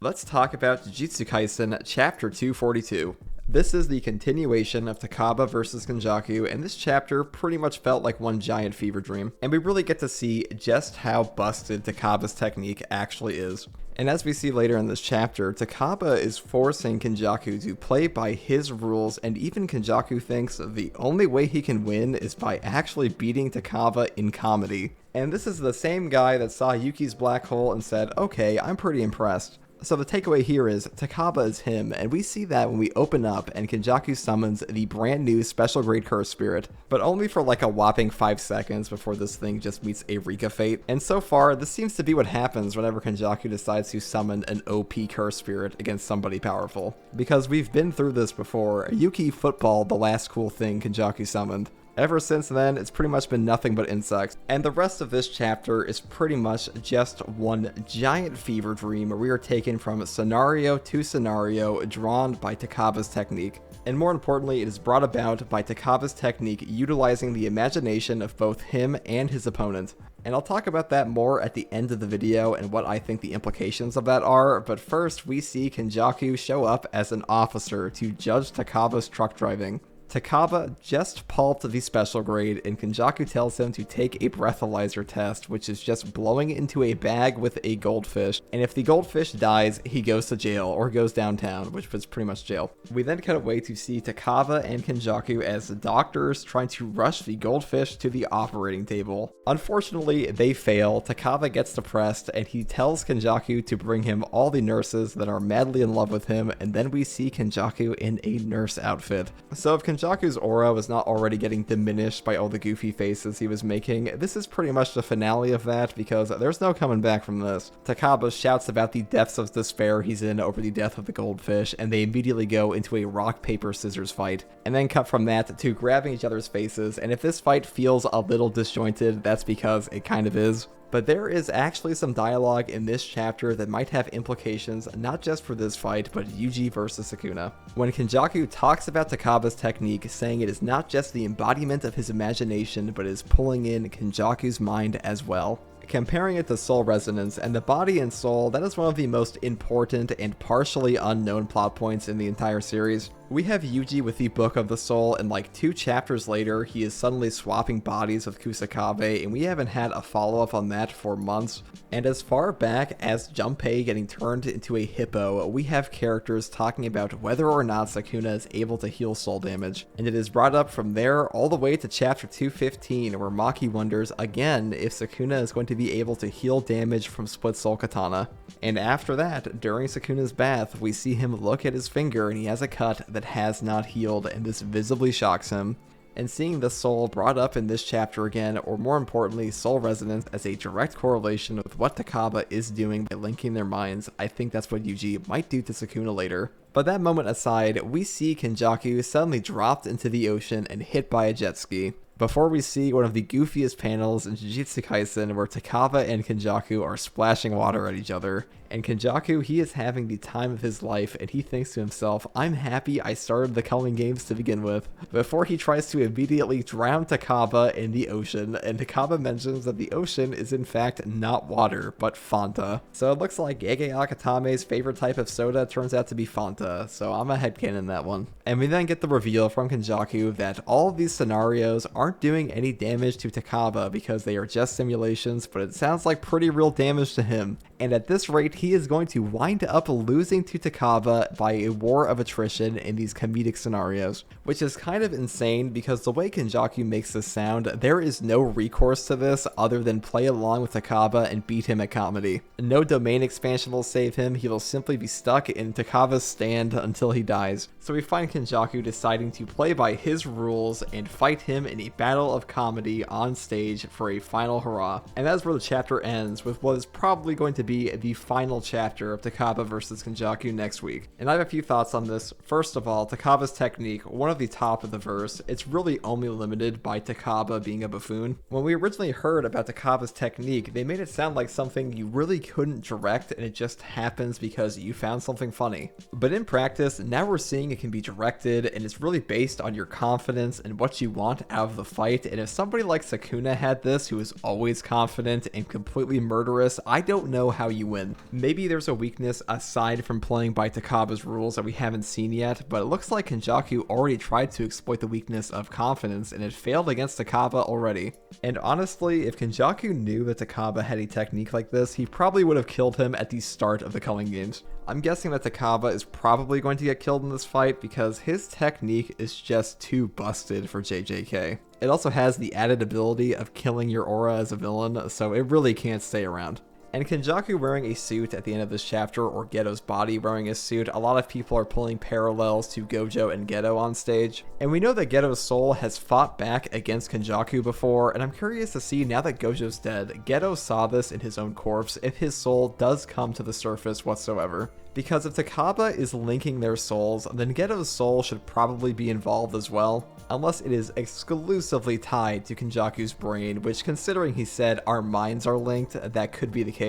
Let's talk about Jujutsu Kaisen Chapter 242. This is the continuation of Takaba versus Kenjaku, and this chapter pretty much felt like one giant fever dream, and we really get to see just how busted Takaba's technique actually is. And as we see later in this chapter, Takaba is forcing Kenjaku to play by his rules, and even Kenjaku thinks the only way he can win is by actually beating Takaba in comedy. And this is the same guy that saw Yuki's black hole and said, okay, I'm pretty impressed. So the takeaway here is Takaba is him, and we see that when we open up and Kenjaku summons the brand new special grade curse spirit, but only for like a whopping 5 seconds before this thing just meets a Rika fate. And so far, this seems to be what happens whenever Kenjaku decides to summon an OP curse spirit against somebody powerful. Because we've been through this before, Yuki footballed the last cool thing Kenjaku summoned. Ever since then, it's pretty much been nothing but insects, and the rest of this chapter is pretty much just one giant fever dream where we are taken from scenario to scenario drawn by Takaba's technique. And more importantly, it is brought about by Takaba's technique utilizing the imagination of both him and his opponent. And I'll talk about that more at the end of the video and what I think the implications of that are, but first we see Kenjaku show up as an officer to judge Takaba's truck driving. Takaba just pulped the special grade, and Kenjaku tells him to take a breathalyzer test, which is just blowing it into a bag with a goldfish, and if the goldfish dies, he goes to jail, or goes downtown, which was pretty much jail. We then cut away to see Takaba and Kenjaku as doctors trying to rush the goldfish to the operating table. Unfortunately, they fail. Takaba gets depressed, and he tells Kenjaku to bring him all the nurses that are madly in love with him, and then we see Kenjaku in a nurse outfit. So if Kenjaku's aura was not already getting diminished by all the goofy faces he was making, this is pretty much the finale of that because there's no coming back from this. Takaba shouts about the depths of despair he's in over the death of the goldfish, and they immediately go into a rock, paper, scissors fight, and then cut from that to grabbing each other's faces, and if this fight feels a little disjointed, that's because it kind of is. But there is actually some dialogue in this chapter that might have implications not just for this fight, but Yuji versus Sukuna. When Kenjaku talks about Takaba's technique, saying it is not just the embodiment of his imagination, but is pulling in Kenjaku's mind as well. Comparing it to soul resonance and the body and soul, that is one of the most important and partially unknown plot points in the entire series. We have Yuji with the Book of the Soul, and like 2 chapters later, he is suddenly swapping bodies with Kusakabe, and we haven't had a follow-up on that for months. And as far back as Junpei getting turned into a hippo, we have characters talking about whether or not Sukuna is able to heal soul damage. And it is brought up from there all the way to chapter 215, where Maki wonders again if Sukuna is going to be able to heal damage from Split Soul Katana. And after that, during Sukuna's bath, we see him look at his finger and he has a cut that has not healed, and this visibly shocks him. And seeing the soul brought up in this chapter again, or more importantly, soul resonance as a direct correlation with what Takaba is doing by linking their minds, I think that's what Yuji might do to Sukuna later. But that moment aside, we see Kenjaku suddenly dropped into the ocean and hit by a jet ski. Before we see one of the goofiest panels in Jujutsu Kaisen where Takaba and Kenjaku are splashing water at each other. And Kenjaku, he is having the time of his life, and he thinks to himself, I'm happy I started the Coming Games to begin with, before he tries to immediately drown Takaba in the ocean, and Takaba mentions that the ocean is in fact not water, but Fanta. So it looks like Gege Akatame's favorite type of soda turns out to be Fanta, so I'm a headcanon that one. And we then get the reveal from Kenjaku that all of these scenarios aren't doing any damage to Takaba because they are just simulations, but it sounds like pretty real damage to him. And at this rate, he is going to wind up losing to Takaba by a war of attrition in these comedic scenarios, which is kind of insane because the way Kenjaku makes this sound, there is no recourse to this other than play along with Takaba and beat him at comedy. No domain expansion will save him, he will simply be stuck in Takaba's stand until he dies. So we find Kenjaku deciding to play by his rules and fight him in a battle of comedy on stage for a final hurrah. And that's where the chapter ends, with what is probably going to be the final chapter of Takaba versus Kenjaku next week. And I have a few thoughts on this. First of all, Takaba's technique, one of the top of the verse, it's really only limited by Takaba being a buffoon. When we originally heard about Takaba's technique, they made it sound like something you really couldn't direct and it just happens because you found something funny. But in practice, now we're seeing it can be directed and it's really based on your confidence and what you want out of the fight. And if somebody like Sukuna had this, who is always confident and completely murderous, I don't know how you win. Maybe there's a weakness aside from playing by Takaba's rules that we haven't seen yet, but it looks like Kenjaku already tried to exploit the weakness of confidence and it failed against Takaba already. And honestly, if Kenjaku knew that Takaba had a technique like this, he probably would have killed him at the start of the Culling Games. I'm guessing that Takaba is probably going to get killed in this fight because his technique is just too busted for JJK. It also has the added ability of killing your aura as a villain, so it really can't stay around. And Kenjaku wearing a suit at the end of this chapter, or Geto's body wearing a suit, a lot of people are pulling parallels to Gojo and Geto on stage. And we know that Geto's soul has fought back against Kenjaku before, and I'm curious to see, now that Gojo's dead, Geto saw this in his own corpse, if his soul does come to the surface whatsoever. Because if Takaba is linking their souls, then Geto's soul should probably be involved as well, unless it is exclusively tied to Kenjaku's brain, which, considering he said our minds are linked, that could be the case.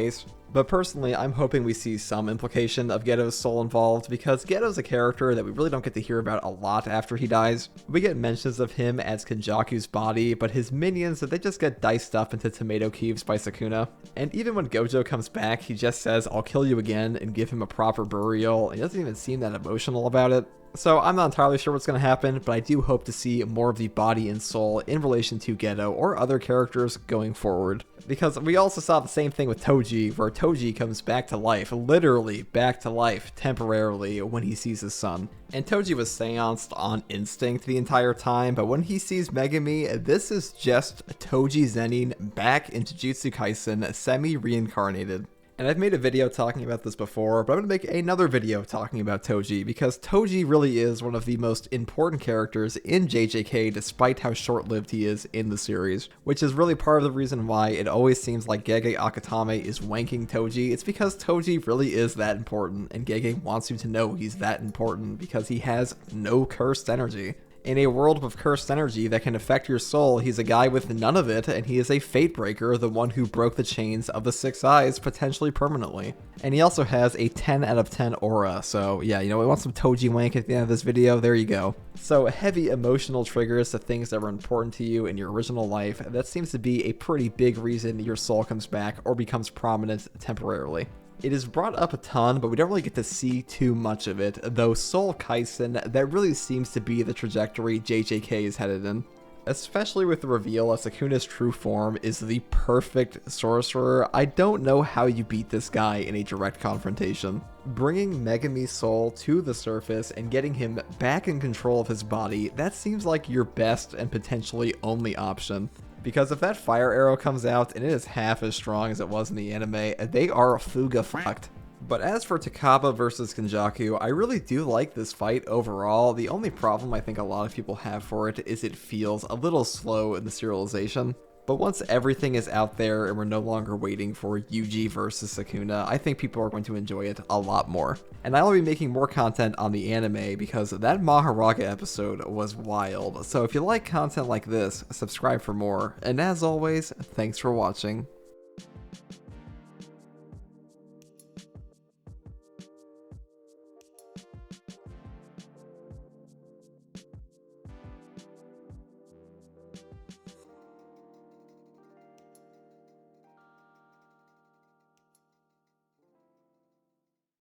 But personally, I'm hoping we see some implication of Geto's soul involved, because Geto's a character that we really don't get to hear about a lot after he dies. We get mentions of him as Kenjaku's body, but his minions, they just get diced up into tomato cubes by Sukuna. And even when Gojo comes back, he just says, "I'll kill you again," and give him a proper burial, and he doesn't even seem that emotional about it. So I'm not entirely sure what's going to happen, but I do hope to see more of the body and soul in relation to Geto or other characters going forward. Because we also saw the same thing with Toji, where Toji comes back to life, literally back to life temporarily when he sees his son. And Toji was seanced on instinct the entire time, but when he sees Megumi, this is just Toji Zenin back into Jujutsu Kaisen, semi-reincarnated. And I've made a video talking about this before, but I'm going to make another video talking about Toji, because Toji really is one of the most important characters in JJK, despite how short-lived he is in the series, which is really part of the reason why it always seems like Gege Akutame is wanking Toji. It's because Toji really is that important, and Gege wants you to know he's that important because he has no cursed energy. In a world with cursed energy that can affect your soul, he's a guy with none of it, and he is a fate breaker, the one who broke the chains of the 6 eyes potentially permanently. And he also has a 10 out of 10 aura, so yeah, we want some Toji wank at the end of this video, there you go. So heavy emotional triggers to things that were important to you in your original life, that seems to be a pretty big reason your soul comes back or becomes prominent temporarily. It is brought up a ton, but we don't really get to see too much of it, though Soul Kaisen, that really seems to be the trajectory JJK is headed in. Especially with the reveal that Sukuna's true form is the perfect sorcerer, I don't know how you beat this guy in a direct confrontation. Bringing Megumi's soul to the surface and getting him back in control of his body, that seems like your best and potentially only option. Because if that fire arrow comes out and it is half as strong as it was in the anime, they are fuga fucked. But as for Takaba versus Kenjaku, I really do like this fight overall. The only problem I think a lot of people have for it is it feels a little slow in the serialization. But once everything is out there and we're no longer waiting for Yuji versus Sukuna, I think people are going to enjoy it a lot more. And I'll be making more content on the anime because that Mahoraga episode was wild. So if you like content like this, subscribe for more. And as always, thanks for watching.